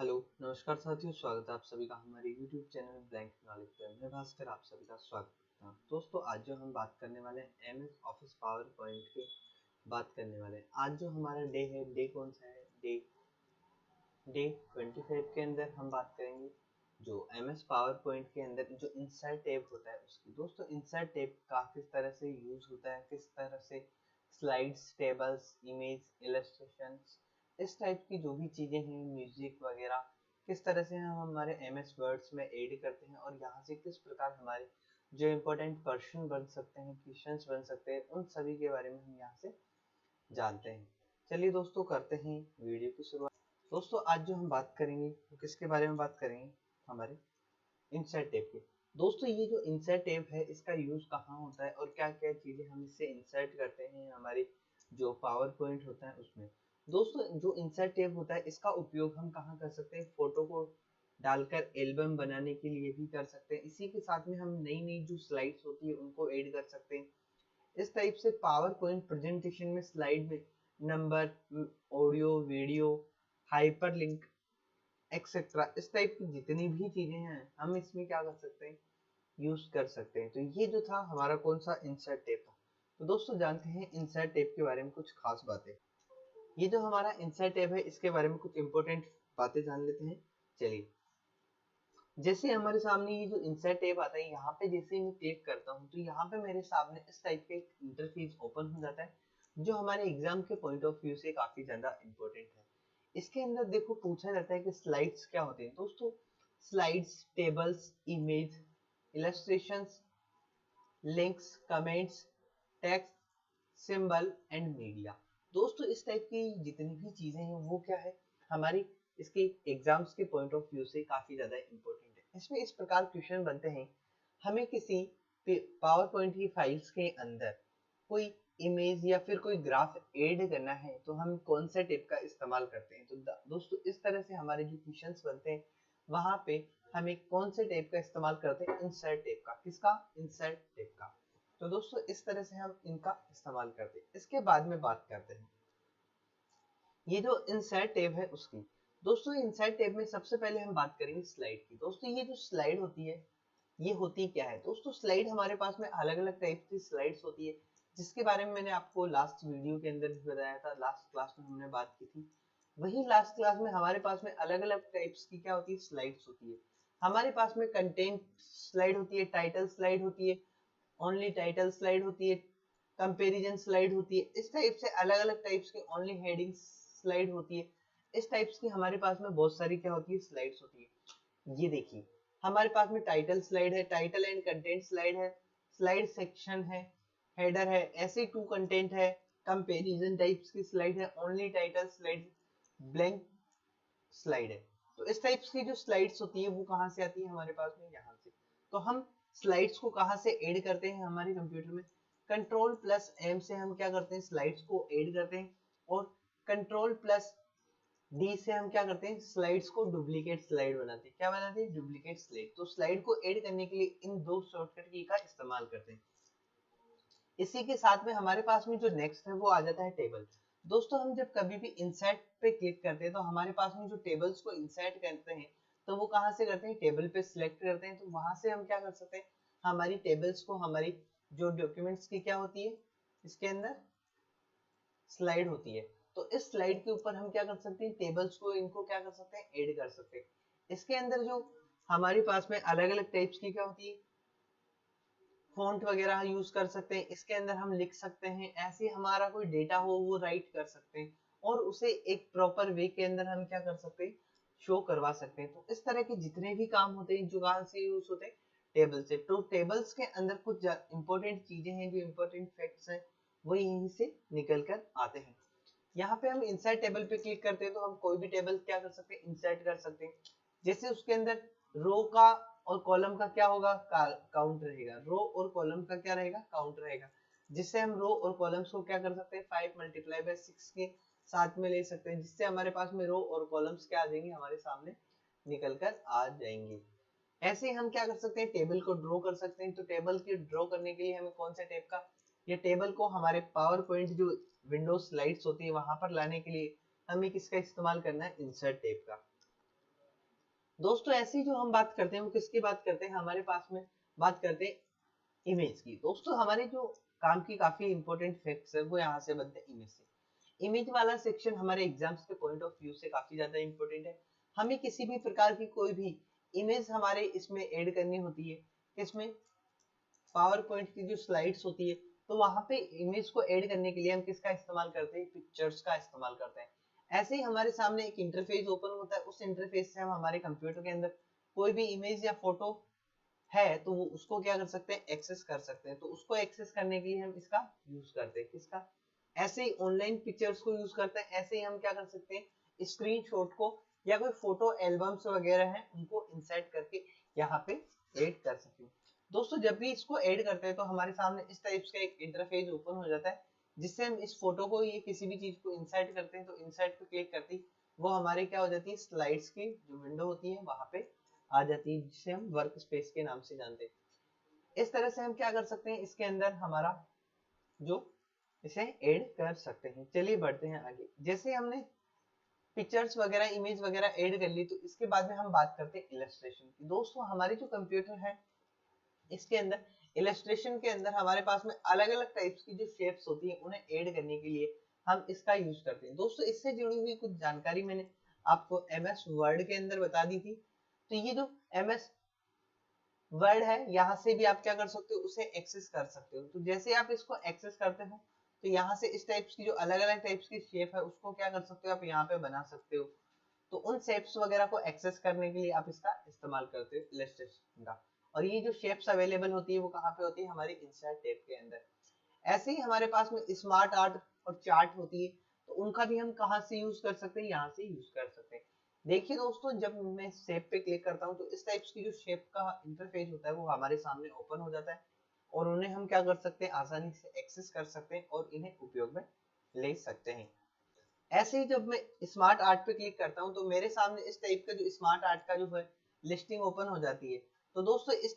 Hello नमस्कार साथियों, स्वागत है आप सभी का हमारे YouTube चैनल ब्लैंक नॉलेज पे। मैं भास्कर आप सभी का स्वागत करता हूँ। दोस्तों आज जो हम बात करने वाले हैं MS ऑफिस पावर पॉइंट की बात करने वाले हैं। आज जो हमारा डे है, डे कौन सा है? डे 25 के अंदर हम बात करेंगे जो MS पावर पॉइंट के अंदर जो इंसर्ट टैब होता है उसकी। दोस्तों इंसर्ट टैब का किस तरह से यूज होता है, किस तरह से स्लाइड्स, टेबल्स, इमेज, इलस्ट्रेशंस, इस टाइप की जो भी चीजें हैं, म्यूजिक वगैरह, किस तरह से हम हमारे MS वर्ड्स में ऐड करते हैं और यहाँ से किस प्रकार हमारे जो इम्पोर्टेंट पर्सन बन सकते हैं, क्वेश्चंस बन सकते हैं, उन सभी के बारे में हम यहाँ से जानते हैं। चलिए दोस्तों करते हैं वीडियो की शुरुआत। दोस्तों आज जो हम बात करेंगे वो किसके बारे में बात करेंगे? हमारे इंसर्ट टैब के। दोस्तों ये जो इंसर्ट टैब है इसका यूज कहाँ होता है और क्या क्या चीजें हम इससे इंसर्ट करते हैं हमारे जो पावर पॉइंट होता है उसमें। दोस्तों जो इंसर्ट टैब होता है इसका उपयोग हम कहाँ कर सकते हैं? फोटो को डालकर एल्बम बनाने के लिए भी कर सकते हैं। इसी के साथ में हम नई नई जो स्लाइड्स होती है उनको ऐड कर सकते हैं। इस टाइप से पावर पॉइंट प्रेजेंटेशन में स्लाइड में number, audio, video, hyperlink etcetera, इस टाइप की जितनी भी चीजें हैं हम इसमें क्या कर सकते हैं? यूज कर सकते हैं। तो ये जो था हमारा कौन सा इंसर्ट टैब था। तो दोस्तों जानते हैं इंसर्ट टैब के बारे में कुछ खास बातें। ये जो हमारा इंसर्ट टैब है इसके बारे में कुछ इंपॉर्टेंट बातें जान लेते हैं। चलिए, जैसे हमारे सामने ये जो इंसर्ट टैब आता है, यहाँ पे जैसे मैं क्लिक करता हूँ तो यहाँ पे मेरे सामने इस टाइप का एक इंटरफेस ओपन हो जाता है जो हमारे एग्जाम के पॉइंट ऑफ व्यू से काफी ज्यादा इंपॉर्टेंट है। इसके अंदर देखो पूछा जाता है कि स्लाइड्स क्या होते हैं। दोस्तों slides, tables, image, illustrations, links, comments, text, symbol and media. दोस्तों इस टाइप की जितनी भी चीजें हैं वो क्या है, हमारी इसके एग्जाम्स के पॉइंट ऑफ व्यू से काफी ज्यादा इंपॉर्टेंट है। इसमें इस प्रकार क्वेश्चन बनते हैं, हमें किसी पावर पॉइंट की फाइल्स के अंदर कोई इमेज या फिर कोई ग्राफ ऐड करना है तो हम कौन से टिप का इस्तेमाल करते हैं। तो दोस्तों इस तरह से हमारे जो क्वेश्चंस बनते हैं वहां पे हमें कौन से टिप का इस्तेमाल करते हैं? इंसर्ट टिप का। किसका? इंसर्ट टिप का। तो दोस्तों इस तरह से हम इनका इस्तेमाल करते हैं। इसके बाद में बात करते हैं ये जो इंसर्ट टैब है उसकी। दोस्तों इंसर्ट टैब में सबसे पहले हम बात करेंगे स्लाइड की। दोस्तों ये जो स्लाइड होती है ये होती क्या है? दोस्तों स्लाइड हमारे पास में अलग अलग टाइप की स्लाइड्स होती है जिसके बारे में मैंने आपको लास्ट वीडियो के अंदर भी बताया था, लास्ट क्लास में हमने बात की थी। वही लास्ट क्लास में हमारे पास में अलग अलग टाइप्स की क्या होती है? स्लाइड्स होती है। हमारे पास में कंटेंट स्लाइड होती है, टाइटल स्लाइड होती है, ओनली टाइटल स्लाइड होती है, कंपैरिजन स्लाइड होती है। इस टाइप से अलग अलग टाइप्स की ओनली हेडिंग स्लाइड होती है। इस टाइप्स की हमारे पास में बहुत सारी क्या होती है? स्लाइड्स होती है। ये देखिए हमारे पास में टाइटल स्लाइड है, टाइटल एंड कंटेंट स्लाइड है, स्लाइड सेक्शन है, हेडर है, ऐसे टू कंटेंट है, कंपैरिजन टाइप्स की स्लाइड है, only title slide, blank slide है। तो इस टाइप्स की जो स्लाइड्स होती है वो कहाँ से आती है हमारे पास में? यहाँ से। तो हम स्लाइड्स को कहाँ से ऐड करते हैं हमारे कंप्यूटर में? कंट्रोल प्लस एम से हम क्या करते हैं? स्लाइड्स को ऐड करते हैं। और कंट्रोल प्लस डी से हम क्या करते हैं? स्लाइड्स को डुप्लीकेट स्लाइड बनाते हैं। क्या बनाते हैं? Duplicate slide. तो स्लाइड को ऐड करने के लिए इन दो शॉर्टकट की का इस्तेमाल करते हैं। इसी के साथ में हमारे पास में जो नेक्स्ट है वो आ जाता है टेबल। दोस्तों हम जब कभी भी इंसर्ट पे क्लिक करते हैं तो हमारे पास में जो टेबल्स को इंसर्ट करते हैं तो वो कहाँ से करते हैं? टेबल पे सिलेक्ट करते हैं। तो वहां से हम क्या कर सकते हैं? हमारी टेबल्स को, हमारी जो डॉक्यूमेंट्स की क्या होती है इसके अंदर? स्लाइड होती है। तो इस स्लाइड के ऊपर हम क्या कर सकते हैं? टेबल्स को, इनको क्या कर सकते हैं? ऐड कर सकते हैं। इसके अंदर जो हमारे पास में अलग अलग टाइप्स की क्या होती है? फॉन्ट वगैरह यूज कर सकते हैं। इसके अंदर हम लिख सकते हैं, ऐसे हमारा कोई डेटा हो वो राइट कर सकते हैं और उसे एक प्रॉपर वे के अंदर हम क्या कर सकते हैं? शो करवा सकते हैं। तो इस तरह के जितने भी काम होते हैं जो कहाँ से यूज होते हैं? टेबल से। तो टेबल्स के अंदर कुछ इंपॉर्टेंट चीजें हैं, जो इंपॉर्टेंट फैक्ट्स हैं वो यहीं से निकल कर आते हैं। यहाँ पे हम इंसर्ट टेबल पे क्लिक करते हैं तो हम कोई भी टेबल क्या कर सकते हैं? इंसर्ट कर सकते हैं। जैसे उसके अंदर रो का और कॉलम का क्या होगा? काउंट रहेगा। रो और कॉलम का क्या रहेगा? काउंट रहेगा। जिससे हम रो और कॉलम्स को क्या कर सकते हैं? 5 मल्टीप्लाई बाय 6 के साथ में ले सकते हैं, जिससे हमारे पास में रो और कॉलम्स क्या आ जाएंगे? हमारे सामने निकल कर आ जाएंगे। ऐसे ही हम क्या कर सकते हैं? टेबल को ड्रॉ कर सकते हैं। तो टेबल की ड्रॉ करने के लिए हमें कौन से टाइप का, ये टेबल को हमारे पावर पॉइंट जो विंडोज स्लाइड्स होती है वहां पर लाने के लिए हमें किसका इस्तेमाल करना है? इंसर्ट टैब का। दोस्तों ऐसी जो हम बात करते हैं वो किसकी बात करते हैं, हमारे पास में बात करते हैं इमेज की। दोस्तों हमारे जो काम की काफी इंपॉर्टेंट फैक्ट्स है वो यहाँ से बनते हैं इमेज से। इमेज वाला सेक्शन हमारे एग्जाम्स के पॉइंट ऑफ व्यू से काफी ज्यादा इंपॉर्टेंट है। हमें किसी भी प्रकार की कोई भी इमेज हमारे इसमें ऐड करनी होती है, इसमें पावर पॉइंट की जो स्लाइड्स होती है, तो वहां पे इमेज को ऐड करने के लिए हम किसका इस्तेमाल करते हैं, पिक्चर्स का इस्तेमाल करते हैं। ऐसे ही हमारे सामने एक इंटरफेस ओपन होता है, उस इंटरफेस से हम हमारे कंप्यूटर के अंदर कोई भी इमेज या फोटो है तो वो उसको क्या कर सकते हैं, एक्सेस कर सकते हैं। तो उसको एक्सेस करने के लिए हम इसका यूज करते हैं, किसका, ऐसे ही ऑनलाइन पिक्चर्स को यूज करते हैं। ऐसे ही हम क्या कर सकते हैं, स्क्रीनशॉट को या कोई फोटो एल्बम्स वगैरह हैं उनको इंसर्ट करके यहाँ पे ऐड कर सकते हैं। दोस्तों जब भी इसको ऐड करते हैं तो हमारे सामने इस टाइप का एक इंटरफेस ओपन हो जाता है, जिससे हम इस फोटो को ये किसी भी चीज को इंसर्ट करते हैं तो इंसर्ट पे क्लिक करते ही वो हमारे क्या हो जाती है, स्लाइड्स की जो विंडो होती है वहां पे आ जाती है, जिसे हम वर्क स्पेस के नाम से जानते हैं। इस तरह से हम क्या कर सकते हैं, इसके अंदर हमारा जो इसे ऐड कर सकते हैं। चलिए बढ़ते हैं आगे। जैसे हमने पिक्चर्स वगैरह इमेज वगैरह ऐड कर ली, तो इसके बाद में हम बात करते हैं इलस्ट्रेशन की। दोस्तों हमारे जो कंप्यूटर है इसके अंदर इलस्ट्रेशन के अंदर हमारे पास में अलग अलग टाइप्स की जो शेप्स होती है उन्हें ऐड करने के लिए हम इसका यूज करते हैं। दोस्तों इससे जुड़ी हुई कुछ जानकारी मैंने आपको एमएस वर्ड के अंदर बता दी थी। तो ये जो एमएस वर्ड है यहाँ से भी आप क्या कर सकते हो, उसे एक्सेस कर सकते हो। तो जैसे आप इसको एक्सेस करते हो तो यहाँ से इस टाइप्स की जो अलग अलग टाइप्स की शेप है उसको क्या कर सकते हो, आप यहाँ पे बना सकते हो। तो उन शेप्स वगैरह को एक्सेस करने के लिए आप इसका इस्तेमाल करते हो इलस्ट्रेशन का। और ये जो शेप्स अवेलेबल होती है वो कहाँ पे होती है, हमारी इंसर्ट टैब के अंदर। ऐसे ही हमारे पास में स्मार्ट आर्ट और चार्ट होती है, तो उनका भी हम कहाँ से यूज कर सकते हैं, यहाँ से यूज कर सकते हैं। देखिए दोस्तों जब मैं शेप पे क्लिक करता हूँ तो इस टाइप्स की जो शेप का इंटरफेस होता है वो हमारे सामने ओपन हो जाता है, और उन्हें हम क्या कर सकते हैं, आसानी से एक्सेस कर सकते हैं और इन्हें उपयोग में ले सकते हैं। ऐसे ही जब मैं स्मार्ट आर्ट पे क्लिक करता हूँ तो मेरे सामने इस टाइप का जो स्मार्ट आर्ट का जो है लिस्टिंग ओपन हो जाती है। तो दोस्तों इस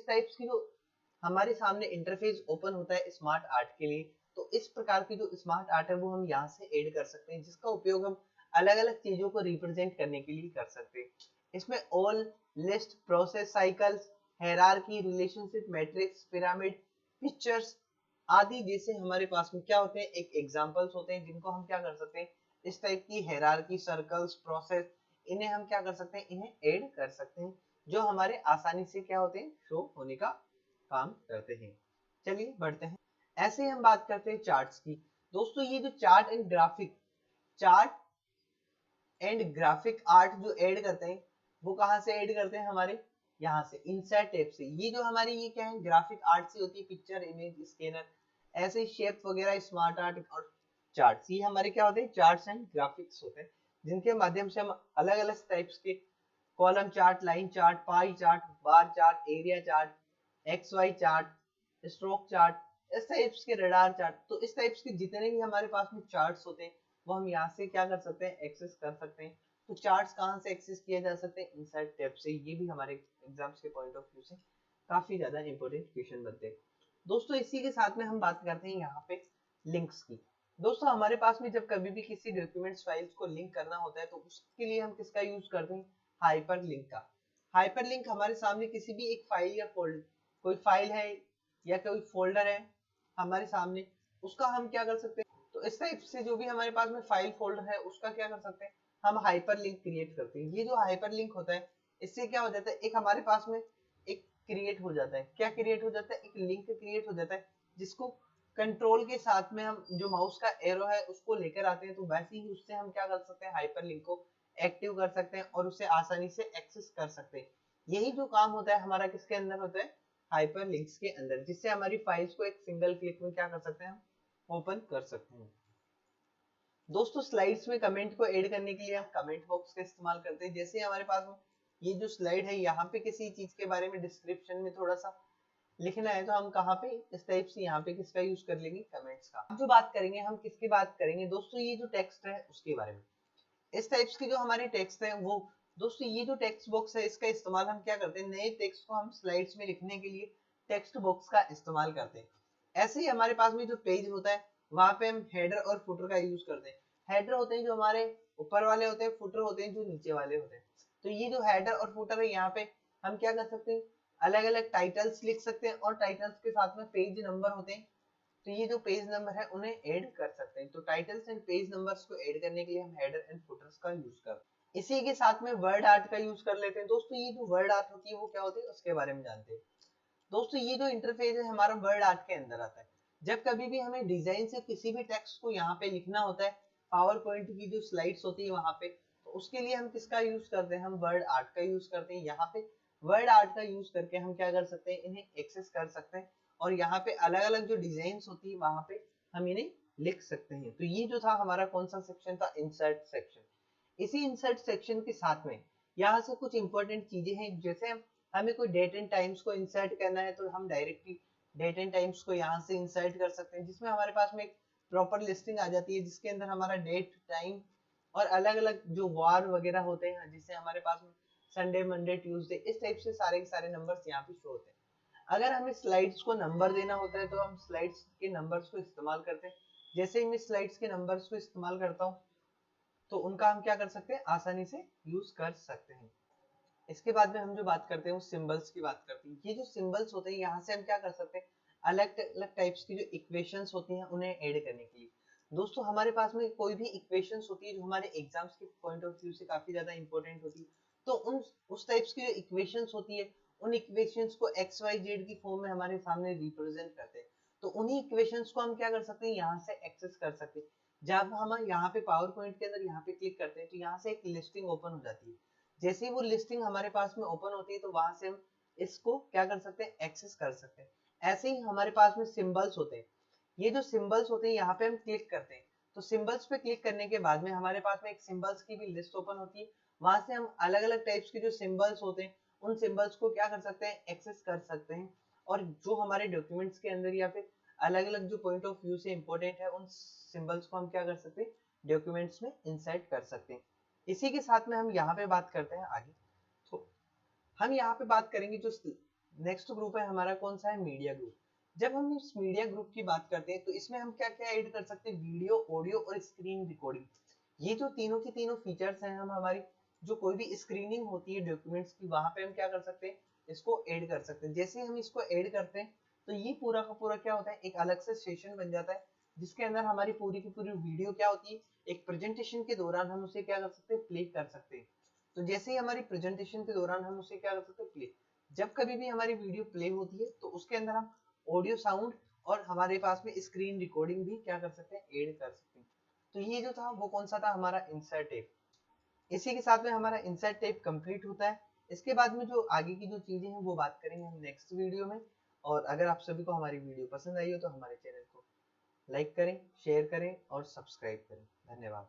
टाइप्स की जो हमारे सामने इंटरफेस ओपन होता है स्मार्ट आर्ट के लिए, तो इस प्रकार की जो स्मार्ट आर्ट है वो हम यहाँ से ऐड कर सकते हैं, जिसका उपयोग हम अलग अलग चीजों को रिप्रेजेंट करने के लिए कर सकते हैं। इसमें all, list, process, cycles, hierarchy, relationship, matrix, pyramid, pictures आदि जैसे हमारे पास में क्या होते हैं, एक एग्जांपल्स होते हैं जिनको हम क्या कर सकते हैं, इस टाइप की हायरार्की, सर्कल्स, प्रोसेस, इन्हें हम क्या कर सकते हैं, इन्हें ऐड कर सकते हैं, जो हमारे आसानी से क्या होते हैं, शो होने का काम करते हैं। चलिए बढ़ते हैं। ऐसे ही हम बात करते हैं चार्ट्स की। दोस्तों ये जो चार्ट एंड ग्राफिक आर्ट जो ऐड करते हैं वो कहाँ से ऐड करते हैं, हमारे यहाँ से इंसर्ट टैब से। ये जो हमारी ये क्या है, ग्राफिक आर्ट से होती है, पिक्चर, इमेज, स्कैनर, ऐसे शेप वगैरह, स्मार्ट आर्ट और चार्ट्स, ये हमारे क्या होते हैं, चार्ट्स एंड ग्राफिक्स होते हैं, जिनके माध्यम से हम अलग अलग टाइप्स के column chart, line chart, pie chart, bar chart, area chart, X Y chart, stroke chart, इस टाइप्स के रडार चार्ट, तो इस टाइप्स के जितने भी हमारे पास में चार्ट्स होते हैं वो हम यहाँ से क्या कर सकते हैं, एक्सेस कर सकते हैं। तो चार्ट्स कहाँ से एक्सेस किया जा सकते हैं, इनसाइड टैब से। ये भी हमारे एग्जाम्स के पॉइंट ऑफ व्यू से काफी ज्यादा इंपॉर्टेंट क्वेश्चन बनते हैं। दोस्तों इसी के साथ में हम बात करते हैं यहाँ पे लिंक्स की। दोस्तों हमारे पास में जब कभी भी किसी डॉक्यूमेंट्स फाइल्स को लिंक करना होता है तो उसके लिए हम किसका यूज करते हैं, हाइपर लिंक का। हाइपर लिंक हमारे सामने किसी भी एक फाइल या कोई फाइल है या कोई फोल्डर है हमारे सामने, उसका हम क्या कर सकते हैं, तो इस टाइप से जो भी हमारे पास में फाइल फोल्डर है उसका क्या कर सकते हैं, हम हाइपर लिंक क्रिएट करते हैं। ये जो हाइपर लिंक होता है इससे क्या हो जाता है, एक हमारे पास में एक क्रिएट हो जाता है, क्या क्रिएट हो जाता है, एक लिंक क्रिएट हो जाता है, जिसको कंट्रोल के साथ में हम जो माउस का एरो है उसको लेकर आते हैं, तो वैसे ही उससे हम क्या कर सकते हैं, हाइपर लिंक को एक्टिव कर सकते हैं और उसे आसानी से एक्सेस कर सकते हैं। यही जो काम होता है हमारा किसके अंदर होता है, हाइपर लिंक्स के अंदर, जिससे हमारी फाइल्स को एक सिंगल क्लिक में क्या कर सकते हैं, हम ओपन कर सकते हैं। दोस्तों स्लाइड्स में कमेंट को ऐड करने के लिए हम कमेंट बॉक्स का इस्तेमाल करते हैं। जैसे हमारे पास में ये जो स्लाइड है यहाँ पे किसी चीज के बारे में डिस्क्रिप्शन में थोड़ा सा लिखना है तो हम कहाँ पे इस टाइप से यहाँ पे किसका यूज कर लेंगे, कमेंट्स का। अब जो बात करेंगे हम किसकी बात करेंगे दोस्तों, ये जो टेक्स्ट है उसके बारे में। इस टाइप्स की जो हमारी टेक्स्ट है वो, दोस्तों ये जो टेक्स्ट बॉक्स है इसका इस्तेमाल हम क्या करते हैं, नए टेक्स्ट को हम स्लाइड्स में लिखने के लिए टेक्स्ट बॉक्स का इस्तेमाल करते हैं। ऐसे ही हमारे पास में जो पेज होता है वहां पे हम हेडर और फुटर का यूज करते हैं। हेडर होते हैं जो हमारे ऊपर वाले होते हैं, फुटर होते हैं जो नीचे वाले होते हैं। तो ये जो हेडर और फुटर है यहाँ पे हम क्या कर सकते हैं, अलग अलग टाइटल्स लिख सकते हैं और टाइटल्स के साथ में पेज नंबर होते हैं, तो ये जो पेज नंबर है उन्हें ऐड कर सकते हैं। तो टाइटल्स एंड पेज नंबर्स को ऐड करने के लिए हम हेडर एंड फुटर्स का यूज करते हैं। इसी के साथ में वर्ड आर्ट का यूज कर लेते हैं। दोस्तों ये जो वर्ड आर्ट होती है वो क्या होती है उसके बारे में जानते हैं। दोस्तों ये जो इंटरफेस है हमारा वर्ड आर्ट के अंदर आता है। जब कभी भी हमें डिजाइन से किसी भी टेक्स्ट को यहाँ पे लिखना होता है, पावर पॉइंट की जो स्लाइड्स होती है वहां पे, तो उसके लिए हम किसका यूज करते हैं, हम वर्ड आर्ट का यूज करते हैं। यहाँ पे वर्ड आर्ट का यूज करके हम क्या कर सकते हैं, इन्हें एक्सेस कर सकते हैं और यहाँ पे अलग अलग जो डिजाइन होती है वहां पे हम इन्हें लिख सकते हैं। तो ये जो था हमारा कौन सा सेक्शन था, इंसर्ट सेक्शन। इसी इंसर्ट सेक्शन के साथ में यहाँ से कुछ इंपॉर्टेंट चीजें हैं, जैसे हमें कोई डेट एंड टाइम्स को इंसर्ट करना है तो हम डायरेक्टली डेट एंड टाइम्स को यहाँ से इंसर्ट कर सकते हैं, जिसमें हमारे पास में एक प्रॉपर लिस्टिंग आ जाती है जिसके अंदर हमारा डेट टाइम और अलग अलग जो वार वगैरह होते हैं, जिससे हमारे पास में संडे मंडे ट्यूसडे इस टाइप से सारे के सारे नंबर्स यहाँ पे शो होते हैं। अगर हमें स्लाइड्स को नंबर देना होता है तो हम स्लाइड्स के नंबर्स को इस्तेमाल करते हैं। जैसे ही मैं स्लाइड्स के नंबर्स को इस्तेमाल करता हूँ तो उनका हम क्या कर सकते हैं, आसानी से यूज कर सकते हैं। इसके बाद में हम जो बात करते हैं वो सिंबल्स की बात करते हैं। ये जो सिंबल्स होते हैं यहाँ से हम क्या कर सकते हैं, अलग अलग टाइप्स की जो इक्वेशंस होती हैं उन्हें ऐड करने के लिए। दोस्तों हमारे पास में कोई भी इक्वेशंस होती है जो हमारे एग्जाम्स के पॉइंट ऑफ व्यू से काफी ज्यादा इंपॉर्टेंट होती है, तो उन उस टाइप्स की जो इक्वेशंस होती है उन इक्वेशंस को एक्स वाई जेड की फॉर्म में हमारे सामने रिप्रेजेंट करते हैं। तो उन्हीं इक्वेशंस को हम क्या कर सकते हैं, यहाँ से एक्सेस कर सकते हैं। जब हम यहाँ पे पावर पॉइंट के अंदर यहाँ पे क्लिक करते हैं तो यहाँ से एक लिस्टिंग ओपन हो जाती है। जैसे ही वो लिस्टिंग हमारे पास में ओपन होती है तो वहां से हम इसको क्या कर सकते हैं, एक्सेस कर सकते हैं। ऐसे ही हमारे पास में सिंबल्स होते हैं। ये जो सिंबल्स होते हैं यहाँ पे हम क्लिक करते हैं तो सिंबल्स पे क्लिक करने के बाद में हमारे पास में एक सिंबल्स की भी लिस्ट ओपन होती है। वहां से हम अलग अलग टाइप्स के जो सिंबल्स होते हैं उन सिंबल्स को क्या कर सकते हैं, एक्सेस कर सकते हैं। और जो हमारे डॉक्यूमेंट्स के अंदर या फिर अलग अलग जो पॉइंट ऑफ व्यू से इंपॉर्टेंट है उन सिंबल्स को हम क्या कर सकते हैं, डॉक्यूमेंट्स में इंसर्ट कर सकते हैं। इसी के साथ में हम यहाँ पे बात करते हैं आगे। तो हम यहाँ पे बात करेंगे जो नेक्स्ट ग्रुप है हमारा, कौन सा है, मीडिया ग्रुप। जब हम इस मीडिया ग्रुप की बात करते हैं तो इसमें हम क्या क्या ऐड कर सकते हैं, वीडियो, ऑडियो और स्क्रीन रिकॉर्डिंग। ये जो तीनों की तीनों फीचर्स हैं, हम हमारी जो कोई भी स्क्रीनिंग होती है डॉक्यूमेंट्स की वहां पे हम क्या कर सकते हैं, इसको ऐड कर सकते हैं। जैसे ही हम इसको ऐड करते हैं तो ये पूरा का पूरा क्या होता है, एक अलग से सेशन बन जाता है जिसके अंदर हमारी पूरी की पूरी वीडियो क्या होती है, एक प्रेजेंटेशन के दौरान हम उसे क्या कर सकते हैं, प्ले कर सकते हैं। तो जैसे ही हमारी प्रेजेंटेशन के दौरान हम उसे क्या कर सकते हैं, प्ले। जब कभी भी हमारी वीडियो प्ले होती है तो उसके अंदर हम ऑडियो साउंड और हमारे पास में स्क्रीन रिकॉर्डिंग भी क्या कर सकते हैं, ऐड कर सकते हैं। तो ये जो था वो कौन सा था, हमारा इंसर्ट टैब। इसी के साथ में हमारा इंसर्ट टैब कंप्लीट होता है। इसके बाद में जो आगे की जो चीजें हैं वो बात करेंगे हम नेक्स्ट वीडियो में। और अगर आप सभी को हमारी वीडियो पसंद आई हो तो हमारे चैनल को लाइक करें, शेयर करें और सब्सक्राइब करें। धन्यवाद।